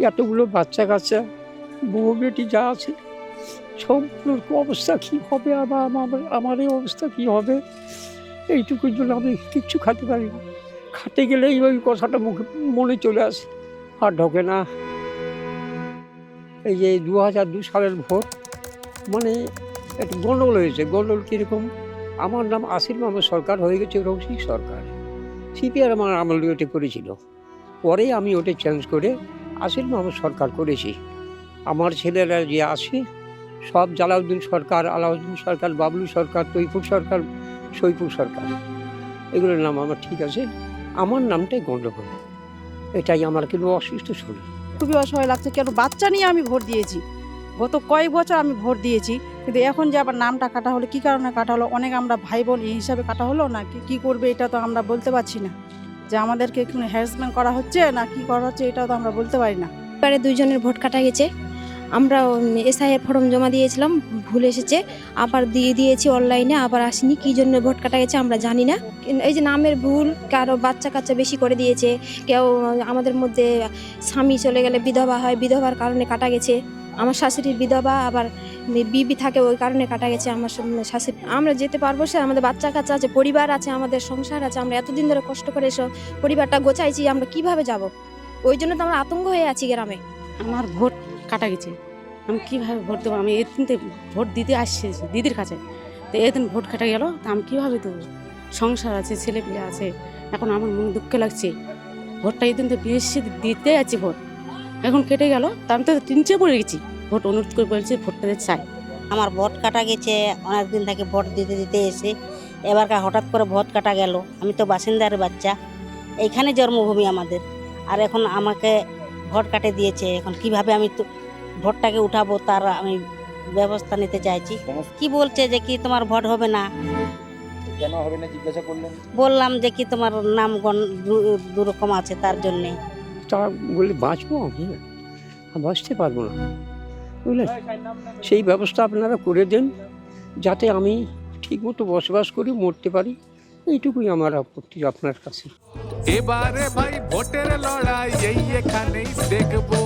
এতগুলো বাচ্চা কাচ্চা বউ বেটি যা আছে সবগুলোর অবস্থা কী হবে, আবার আমার এই অবস্থা কী হবে, এইটুকুর জন্য আমি কিচ্ছু খেতে পারি না। খাতে গেলেই ওই কথাটা মুখে মনে চলে আসে, আর ঢোকে না। এই যে 2002 সালের ভোট, মানে একটু গন্ডগোল হয়েছে। গন্ডগোল কীরকম, আমার নাম আসিফ মাহমুদ সরকার হয়ে গেছে রৌশিক সরকার। সিপিআর আমার আমল ওটা করেছিল, পরে আমি ওটা চেঞ্জ করে আসিফ মাহমুদ সরকার করেছি। আমার ছেলেরা যে আছে সব জালাউদ্দিন সরকার, আলাউদ্দিন সরকার, বাবলু সরকার, তৈফুর সরকার, সৈফুর সরকার, এগুলোর নাম আমার ঠিক আছে। আমার নামটাই গণ্ডগোল, এটাই আমার কিন্তু অসুস্থ শরীর। খুবই অসহায় লাগছে, কেন বাচ্চা নিয়ে আমি ভোট দিয়েছি, গত কয়েক বছর আমি ভোট দিয়েছি, কিন্তু এখন যে আবার নামটা কাটা হলো, কী কারণে কাটা হলো, অনেক আমরা ভাই বোন এই হিসাবে কাটা হলো না কি করবে এটা তো আমরা বলতে পারছি না, যে আমাদেরকে এখানে হ্যারাসমেন্ট করা হচ্ছে না কি করা হচ্ছে এটাও তো আমরা বলতে পারি না। এবারে দুইজনের ভোট কাটা গেছে, আমরা এসআইয়ের ফর্ম জমা দিয়েছিলাম, ভুল এসেছে, আবার দিয়ে দিয়েছি অনলাইনে, আবার আসেনি, কী জন্য ভোট কাটা গেছে আমরা জানি না। এই যে নামের ভুল, কারো বাচ্চা কাচ্চা বেশি করে দিয়েছে, কেউ আমাদের মধ্যে স্বামী চলে গেলে বিধবা হয়, বিধবার কারণে কাটা গেছে। আমার শাশুড়ির বিধবা, আবার বিবি থাকে, ওই কারণে কাটা গেছে আমার শাশুড়ি। আমরা যেতে পারবো, সে আমাদের বাচ্চা কাচ্চা আছে, পরিবার আছে, আমাদের সংসার আছে, আমরা এতদিন ধরে কষ্ট করে এসব পরিবারটা গোছাইছি, আমরা কিভাবে যাব? ওই জন্য তো আমরা আতঙ্ক হয়ে আছি গ্রামে। আমার ভোট কাটা গেছে, আমি কীভাবে ভোট দেবো? আমি এদিনতে ভোট দিতে আসছি দিদির কাছে, তো এদিন ভোট কাটা গেল, তা আমি কীভাবে দেবো? সংসার আছে, ছেলে পেলে আছে, এখন আমার মনে দুঃখ লাগছে। ভোটটা এদিন তো বিএসসি দিতে যাচ্ছি, ভোট এখন কেটে গেল, তা আমি তো তিনচে পড়ে গেছি। ভোট অনুরোধ করে বলছি ভোটটা চাই। আমার ভোট কাটা গেছে, অনেকদিন থেকে ভোট দিতে দিতে এসে এবারকার হঠাৎ করে ভোট কাটা গেল। আমি তো বাসিন্দার বাচ্চা, এইখানে জন্মভূমি আমাদের, আর এখন আমাকে ভোট কাটে দিয়েছে। এখন কিভাবে আমি তো ভোটটাকে উঠাবো তার আমি ব্যবস্থা নিতে চাইছি। কি বলছে যে কি তোমার ভোট হবে না, কেন হবে না জিজ্ঞাসা করলেন? বললাম যে কি তোমার নাম দুরকম আছে তার জন্যে। তা বলে বাঁচবো আমি? বাঁচতে পারবো না, বুঝলেন? সেই ব্যবস্থা আপনারা করে দেন যাতে আমি ঠিকমতো বসবাস করি, মরতে পারি, এইটুকুই আমার আপত্তি আপনার কাছে। এবারে ভাই ভোটের লড়াই এই এখানেই দেখবো।